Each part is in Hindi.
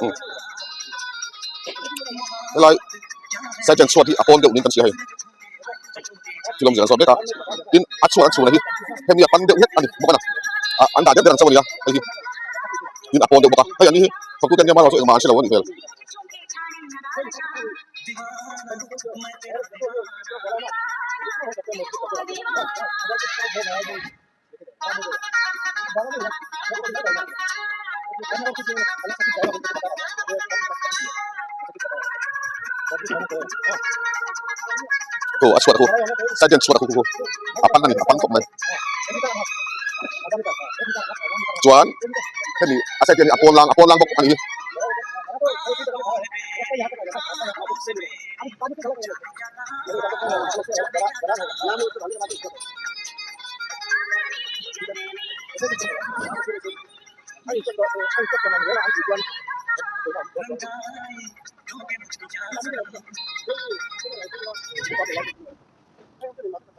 嗯，原来西边厝啲阿邦嘅年咁似係，film jangan sobek kak, in acu lagi, hem ya pandai uhet ani, bukan anda ada dengan sama dia, lagi, in apon dek buka, hay ani, fakultan dia malah masuk yang masih lawan itu. Tuh, suara aku. Sajian suara aku. Apaan nih? Apaan kok, man? Cuan, kan nih, asal dia apon lang kok ani.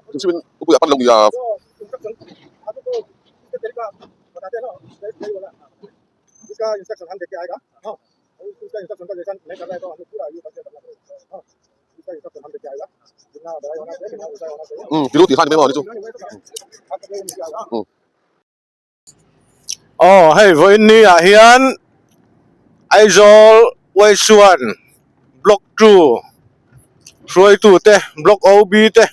Terus aku ya pandang ya. इसका इंस्ट्रक्शन हम देख के आएगा हाँ उसका इंस्ट्रक्शन का जैसा नहीं कर रहा है तो हमें पूरा ये करके करना पड़ेगा हाँ उसका इंस्ट्रक्शन हम देख के आएगा जितना दवाई होना चाहिए जितना ऊंचाई होना चाहिए पिलो तिहान में वाली जो Oh, hey, với ni à hiền Aizol Wei Suan Block 2 Rồi tụ te Block OB te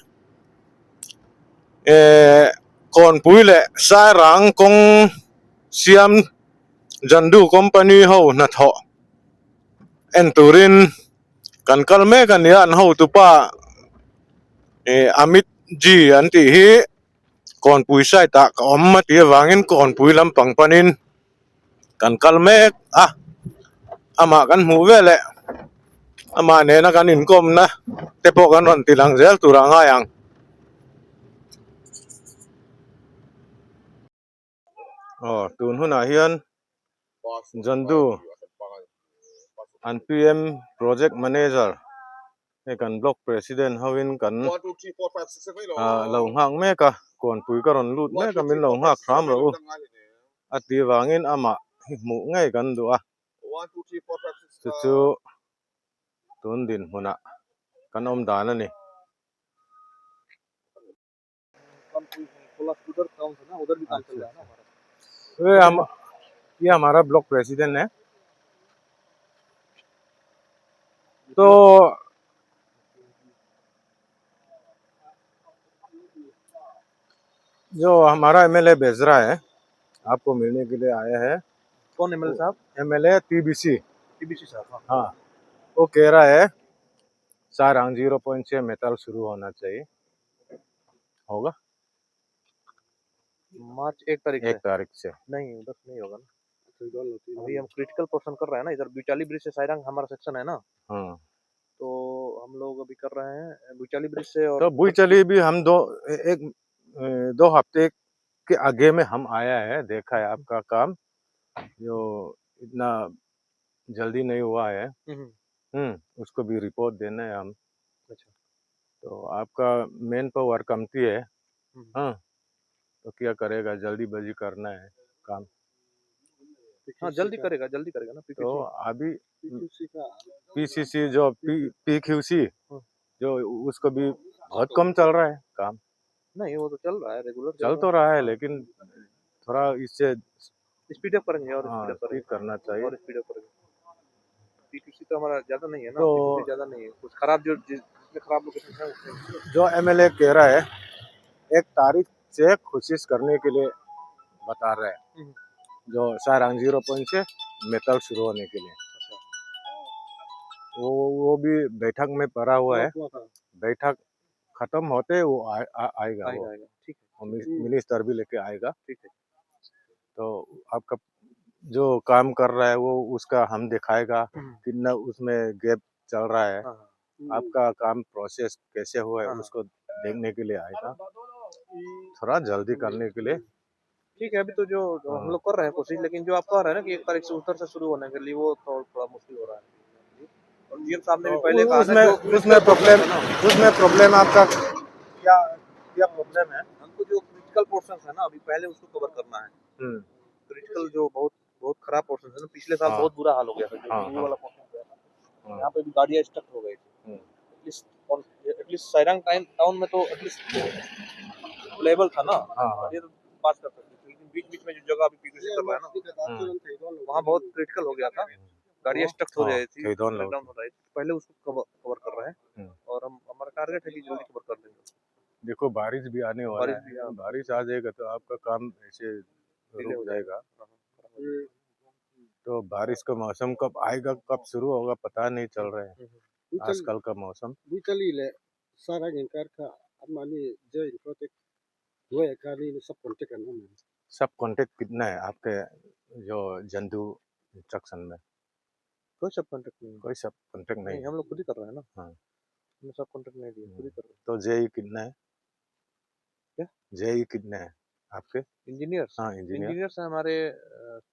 còn bùi lệ sai ráng công Siam Jandu Company hậu nat họ Enturin kan kalme kan yan hậu tu pa Amit G anti hi còn bùi sai ta ka omma tia wangin còn bùi lampang panin kan kalme ama kan mu vele ama ne na kan inkom na tepo kan ron tilang zel turanga yang tun huna hian Jandu an PM project manager kan block president hawin kan lo hang me ka kon pui ka ron lut me ka min lo hak kham ro ati wangin ama mu ngai kan du chu tun din huna kan om dan ani ये हमारा ब्लॉक प्रेसिडेंट है तो जो हमारा एमएलए बेजरा है आपको मिलने के लिए आया है कौन एमएलए साहब एमएलए टीबीसी साहब हाँ वो कह रहा है सारंग 0.6 मेटल शुरू होना चाहिए होगा मार्च 1 तारीख से नहीं उधर नहीं होगा ना अभी हम क्रिटिकल पोर्शन कर रहे हैं ना इधर बुचाली ब्रिज से सारंग हमारा सेक्शन है ना तो हम लोग अभी कर रहे हैं बुचाली ब्रिज से और तो बुचाली भी हम दो हफ्ते के आगे में हम आया है देखा है आपका काम जो इतना जल्दी नहीं हुआ है उसको भी रिपोर्ट देना है हम अच्छा तो आपका मेन पावर कमती है तो क्या करेगा जल्दी बजी करना है काम हाँ जल्दी करेगा ना तो अभी पीसीसी जो पीक्यूसी जो उसको भी बहुत कम चल रहा है काम नहीं वो तो चल रहा है रेगुलर चल तो रहा है लेकिन थोड़ा इससे स्पीड अप करेंगे और स्पीड करना चाहिए और स्पीड अप करेंगे पीक्यूसी तो हमारा ज्यादा नहीं है ना तो ज्यादा नहीं है कुछ खराब जो खराब लोकेशन है उसमें जो एमएलए कह रहा है 1 तारीख से कोशिश करने के लिए बता रहे हैं जो सारंग 0.6 मेटल शुरू होने के लिए वो भी बैठक में पड़ा हुआ है बैठक खत्म होते वो आएगा ठीक है मिनिस्टर भी लेके आएगा ठीक है तो आपका जो काम कर रहा है वो उसका हम दिखाएगा कितना उसमें गैप चल रहा है आपका काम प्रोसेस कैसे हुआ है उसको देखने के लिए आएगा थोड़ा जल्दी करने के लिए ठीक है अभी तो जो हम लोग कर रहे हैं कोशिश लेकिन जो आप कह रहे हैं ना कि 1 तारीख से उत्तर से शुरू होने के लिए वो थोड़ा मुश्किल हो रहा है और जीएम साहब ने भी पहले कहा उसमें प्रॉब्लम आपका क्या प्रॉब्लम है हमको जो क्रिटिकल पोर्शन है ना अभी पहले उसको कवर करना है क्रिटिकल जो बहुत बहुत खराब पोर्शन है ना, पिछले साल हाँ। बहुत बुरा हाल हो गया था जो हाँ, ये हाँ। वाला पोर्शन गया था। हाँ। यहाँ पे भी गाड़ियाँ स्टक हो गई थी एटलीस्ट सैरांग टाउन में तो एटलीस्ट लेवल था ना, हाँ। ये तो पास कर सकते थे, लेकिन बीच बीच में जो जगह अभी पीछे कर रहा है ना वहाँ बहुत क्रिटिकल हो गया था, गाड़ियाँ स्टक हो रही थी, खेदोन ब्रेक डाउन हो रही थी, पहले उसको कवर कर रहे हैं और हम हमारा टारगेट है कि जल्दी कवर कर देंगे। देखो बारिश भी आने वाला बारिश भी है, बारिश आ जाएगा तो आपका काम ऐसे डिले हो रुक जाएगा। जाएगा। तो बारिश का मौसम कब आएगा कब शुरू होगा पता नहीं चल रहा है आजकल का मौसम। Butalile sarang yang karka amani join project dua kali ini सब कॉन्टेक्ट करना है। सब कांटेक्ट कितना है आपके जो जंतु इंस्ट्रक्शन में? कोई सब कॉन्टेक्ट नहीं, कोई सब कांटेक्ट नहीं नहीं हम लोग खुद ही कर रहे हैं ना। हाँ। हमने सब कॉन्टेक्ट नहीं दिया, खुद ही कर रहे हैं। तो जेई कितना है? क्या जेई कितना है आपके? इंजीनियर्स? हाँ इंजीनियर इंजीनियर्स हैं हमारे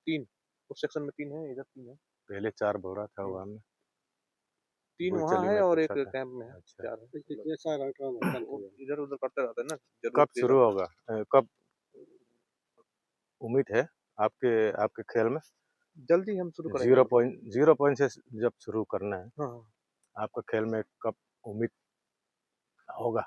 3, उस सेक्शन में 3 है, इधर 3 है। पहले 4 बोरा था वहाँ में, 3 वहाँ बुलचली है में और पूछा एक था। कैंप में है, अच्छा 4 है। ये sarang काम इधर उधर करते रहते हैं ना, कब जरूरत शुरू होगा? कब उम्मीद है आपके आपके ख्याल में? जल्दी हम शुरू करेंगे। 0 पॉइंट से जब शुरू करना है हाँ आपका ख्याल में कब उम्मीद होगा?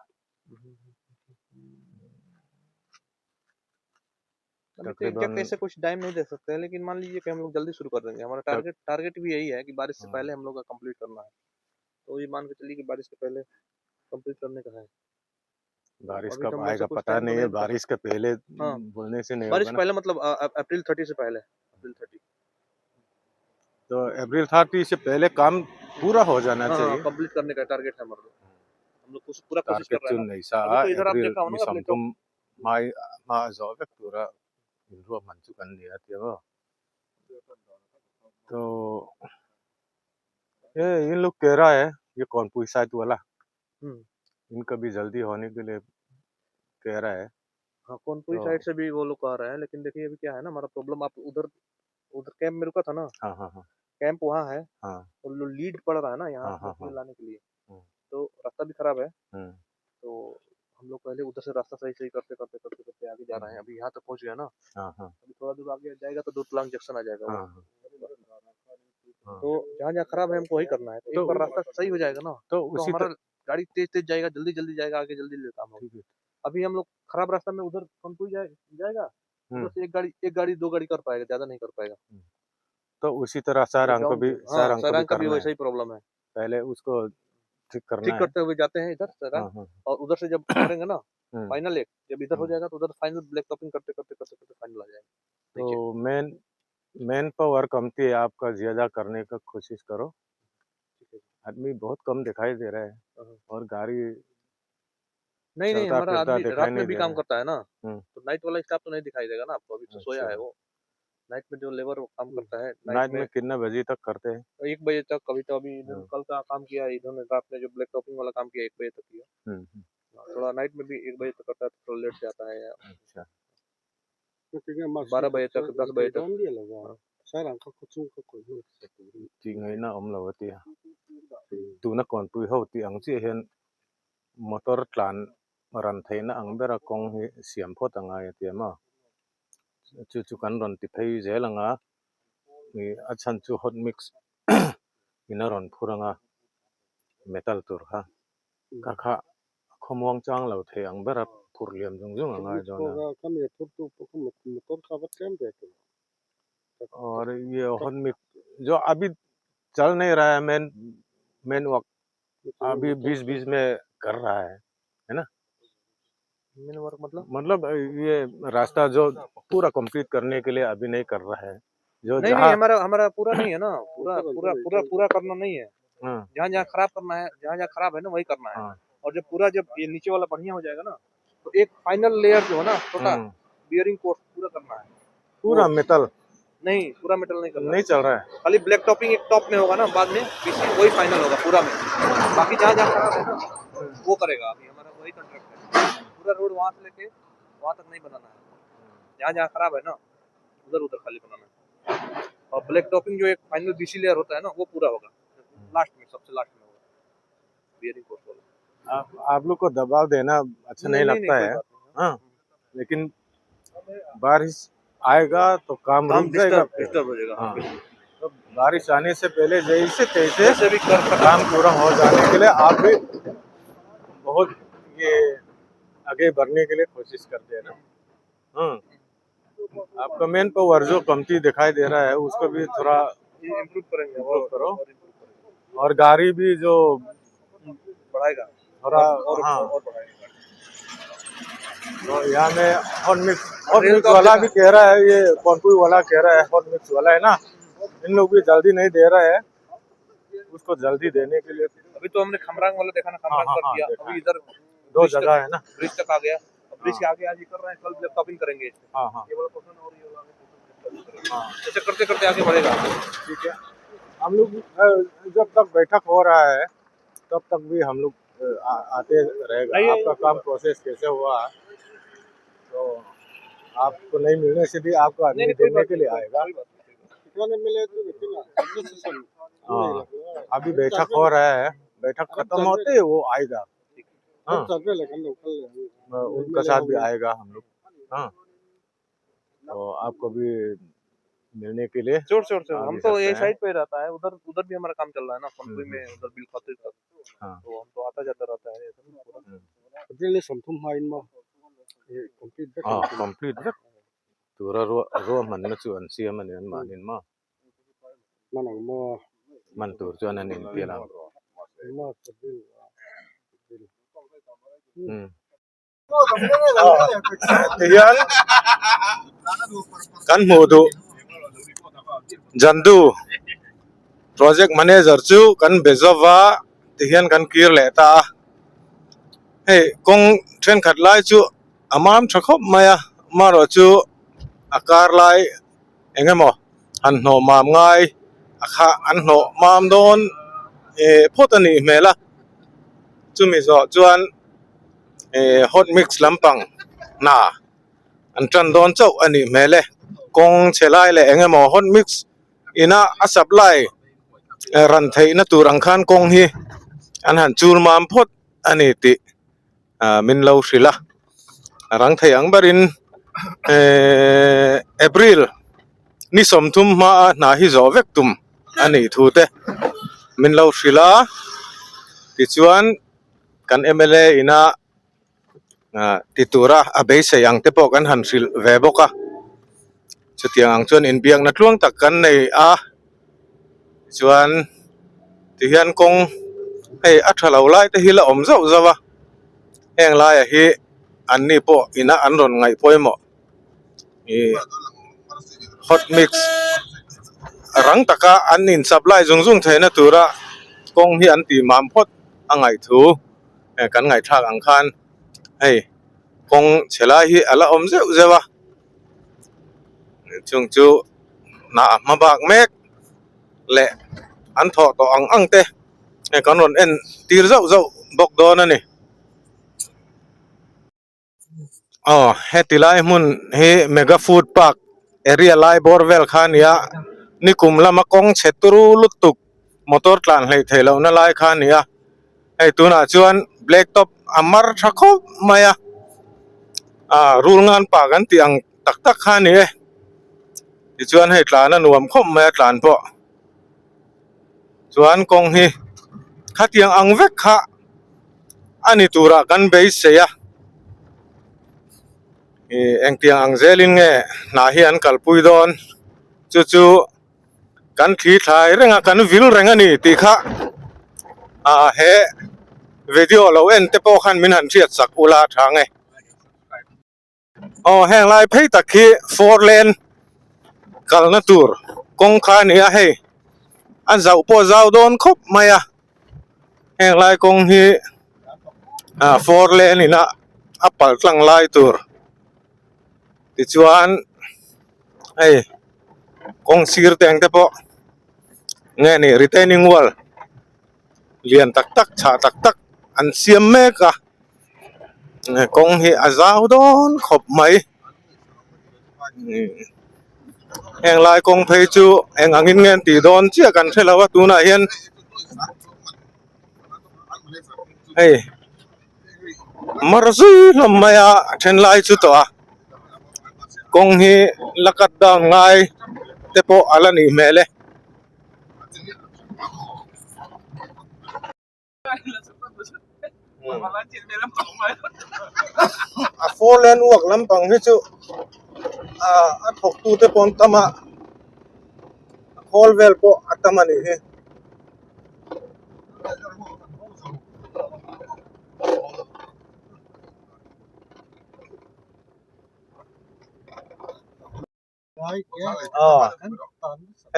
अभी तो एग्जैक्ट ऐसे कुछ टाइम नहीं दे सकते हैं, लेकिन मान लीजिए कि हम लोग जल्दी शुरू कर देंगे। हमारा टारगेट भी यही है कि बारिश से पहले हम लोग का कंप्लीट करना है, तो ये मान के चलिए कि बारिश से पहले कंप्लीट करने का है। बारिश अभी कब तो हम लोग आएगा से कुछ पता टाइम तो नहीं है, नहीं बता बारिश के पहले हाँ। बोलने से नहीं बारिश होगा ना। पहले मतलब अप्रैल 30 से पहले, अप्रैल 30। तो अप्रैल 30 से पहले काम पूरा हो जाना हाँ चाहिए। कंप्लीट करने का टारगेट है हमारा। हम लोग पूरा कोशिश कर टारगेट रहे हैं चुन ना। नहीं सा अभी तो इधर आप अप्रैल देखा होगा ना मिसम अपने तुम माई मा जॉब पूरा इनरो मंचुकन दिया थी वो। तो ये इन लोग कह रहा है ये कौन साइड वाला इनका भी जल्दी होने के लिए कह रहा है। हाँ कौनपुरी तो साइड से भी वो लोग आ रहे हैं, लेकिन देखिए अभी क्या है ना, हमारा प्रॉब्लम आप उधर उधर कैंप में रुका था ना, हाँ हाँ हाँ कैंप वहाँ है हाँ और लीड पड़ रहा है ना यहाँ हाँ हाँ मटेरियल लाने के लिए, हाँ तो रास्ता भी खराब है। हम्म, तो हम लोग पहले उधर से रास्ता सही सही करते करते करते करते आगे जा रहे हैं। अभी यहाँ तक पहुँच गया ना, हाँ हाँ अभी थोड़ा दूर आगे जाएगा तो दुर्तलांग जंक्शन आ जाएगा वो। हाँ हाँ। तो जहाँ जहाँ खराब है हमको वही करना है, तो एक बार रास्ता सही हो जाएगा ना तो तो उसी हमारा गाड़ी तेज तेज जाएगा, जल्दी जल्दी जाएगा, आगे जल्दी जल्दी काम होगा। ठीक है। अभी हम लोग खराब रास्ता में उधर कौनपुरी जाएगा, उधर से एक गाड़ी 2 गाड़ी कर पाएगा, ज्यादा नहीं कर पाएगा। तो उसी तरह सारंग को भी हाँ सारंग का भी करना वैसा है। ही प्रॉब्लम है। पहले उसको ठीक करना ठीक है। करते हुए जाते हैं इधर सारंग, हाँ हाँ और उधर से जब करेंगे ना हम्म, फाइनल एक, जब इधर हो हम्म। जाएगा तो उधर फाइनल ब्लैक टॉपिंग करते करते करते करते फाइनल आ जाएगा। तो मेन पावर कमती है, आपका ज्यादा करने का कोशिश करो। आदमी बहुत कम दिखाई दे रहा है और गाड़ी नहीं नहीं चलता हमारा फिरता आदमी दिखाई रात में नहीं भी दे काम रहा करता है ना, है। तो नाइट वाला स्टाफ तो नहीं दिखाई देगा ना आपको, अभी तो सोया अच्छा है वो। नाइट में जो लेबर काम करता है नाइट में कितना बजे तक करते हैं? 1 बजे तक, कभी तो अभी इन्होंने हाँ। कल का काम किया, इन्होंने रात में जो ब्लैक टॉपिंग वाला काम किया 1 बजे तक किया। हम्म। थोड़ा नाइट में भी 1 बजे तक करता है, थोड़ा लेट से आता है। अच्छा 12 बजे तक 10 बजे तक। sarang ko kuchung ko ko yun sa chị nghĩ nó ông là vậy tu nó còn tuổi hậu thì ông chỉ hiện motor tlan ran thấy nó ông bây giờ con xiêm phốt ang ai thì mà chú chú căn ran thì thấy dễ là ngã ni achan chú hot mix ina ran phura ngã metal tur ha kakha khomong chang lau thấy ông bây giờ phur liam jung jung ang ai ko đó ga kam ye tur tu ko motor ka bat kam de to और ये hot mix जो अभी चल नहीं रहा है मेन वक्त अभी 20-20 में कर रहा है ना। मेन वर्क मतलब ये रास्ता जो पूरा कंप्लीट करने के लिए अभी नहीं कर रहा है जो नहीं जहाँ हमारा पूरा नहीं है ना, पूरा करना नहीं है। हाँ जहाँ जहाँ खराब करना है, जहाँ जहाँ खराब है ना वही करना है। हाँ और जब ये नीचे वाला बढ़िया हो जाएगा ना, तो एक फाइनल लेयर जो है ना छोटा बियरिंग कोर्स पूरा करना है। पूरा मेटल नहीं, पूरा मेटल नहीं करना, नहीं चल रहा है, खाली ब्लैक टॉपिंग एक टॉप में होगा ना, बाद में पीछे वही फाइनल होगा पूरा में। बाकी जहाँ जहाँ खराब है ना वो करेगा, अभी हमारा वही कॉन्ट्रैक्ट है। पूरा रोड वहाँ से लेके वहाँ तक नहीं बनाना है, जहाँ जहाँ खराब है ना उधर उधर खाली बनाना है। और ब्लैक टॉपिंग जो एक फाइनल बीसी लेयर होता है ना वो पूरा होगा लास्ट में, सबसे लास्ट में होगा बियरिंग कोर्स वाला। आप लोग को दबाव देना अच्छा नहीं लगता है हाँ, लेकिन बारिश आएगा तो काम रुक जाएगा। डिस्टर्ब हो जाएगा। हाँ, तो बारिश आने से पहले जैसे तैसे जैसे भी कर सकते काम पूरा हो जाने के लिए आप भी बहुत ये आगे बढ़ने के लिए कोशिश करते हैं ना। आपका मैन पावर जो कमती दिखाई दे रहा है उसको भी थोड़ा इम्प्रूव करेंगे इम्प्रूव करो, और improve करेंगे। और गाड़ी भी जो बढ़ाएगा थोड़ा और हाँ, बढ़ाएगा। तो यहाँ में हॉट मिक्स वाला भी कह रहा है, ये कॉन्पुई वाला कह रहा है, हॉट मिक्स वाला है ना, इन लोग भी जल्दी नहीं दे रहा है, उसको जल्दी देने के लिए। अभी तो हमने खमरांग वाला देखा ना, खमरांग हाँ, कर हाँ, दिया। देखा अभी इधर 2 जगह है ना, ब्रिज तक आ गया। ब्रिज के आगे आज ये कर रहे हैं, कल जब टॉपिंग करेंगे। हाँ हाँ ये वाला पोर्शन और ये वाला पोर्शन हाँ, ऐसे करते करते आगे बढ़ेगा। ठीक है। हम लोग जब तक बैठक हो रहा है तब तक भी हम लोग आते रहेगा। आपका काम प्रोसेस कैसे हुआ तो आपको नहीं मिलने से भी आपको आदमी देखने के लिए आएगा। मिले तो देखिए हाँ, अभी बैठक हो रहा है, बैठक खत्म होते ही वो आएगा। हाँ, उनका साथ भी आएगा हम लोग। हाँ, तो आपको भी मिलने के लिए जोर से आ हम भी तो सकते ये हैं। साइड पे रहता है, उधर भी हमारा काम चल रहा है ना, कंपनी में उधर बिल खातिर तक। हाँ, तो हम तो आता जाता रहता है पूरा। Really something high in mo. Complete back. हाँ, कंप्लीट रख पूरा रो मन न चुन सी मन न मानिन मा Manang mo. मन तुर चुन न इन पेला। Mo sabil. Tiyan kan mudu jandu project manager chu kan bezawa tiyan kan kir leta hey kong tren khat lai chu amam thakop maya maro chu akar lai engemo an no mam ngai akha an no mam don photani mela chu mi zo chuan hot mix lampang na an tran don chau ani mele kong chelai le engemo hot mix ina a supply ran thei na turang khan kong hi an han chur mam phot ani ti min lo shrila rang thei ang barin april ni somthum ma na hi zo vek tum ani thute min lo shrila ti chuan kan mla ina titura abei se yang te pok an han sil ve boka chutiang ang chuan in biang na tluang tak kan nei a chuan ti hian kong ei a thalo lai te hi la om zau zawa heng lai a hi an ni po ina an ron ngai poimo i hot mix rang taka an in supply zung zung theina tura kong hi an ti mam phot angai thu kan ngai thak ang khan hey kong chelai hi ala om zeu zewa chung chu na ma bak mek le an tho to ang te kan ron en tir zau zau bok don ani he tilai mun he mega food park area lai borvel khan ya nikum lama kong cheturu lutuk motor tlan hlei thelo na lai khan ya hey tuna chuan black top amar thakho maya rul ngan pa kan tiang tak tak khan ni ti chuan hei tlan anuam khom ma tlan po chuan kong hi khatiang ang vek kha ani tura kan bei se ya eng tiang ang zelin nge na hi an kalpui don chu chu kan thi thai renga kan vil renga ni ti kha he video lo en te po khan min han riat sak ula thange heng lai phei takhi 4 lane kalna tur kong kha ni a hei an zau po zau don khop maya heng lai kong hi 4 lane ina apal tlang lai tur ti chuan hey kong sir teng te po nge ni retaining wall lian tak tak cha tak tak an siam meka kong hi azau don khop mai heng lai kong phei chu eng angin ngen ti don chia kan thelawa tuna hian hey marzui lamaya then lai chu to kong hi lakat da ngai te po ala ni mele a four lane walk lampang hi chu a thok tu te pon tama hall vel po atama ni hi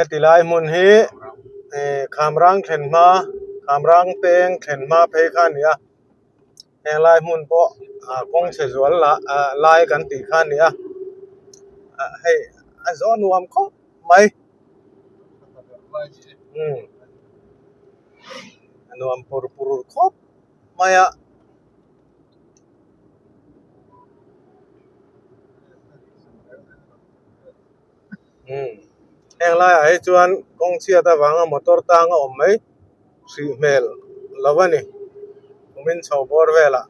etilai mun hi khamrang khamrang peng thlenma phei khan ya helai mun po kong se zual la lai kan ti khan ya hei a zo nuam kho mai nuam pur khop maya helai ai chuan kong chia ta wanga motor tang a om mai si mel lawani min chho bor vela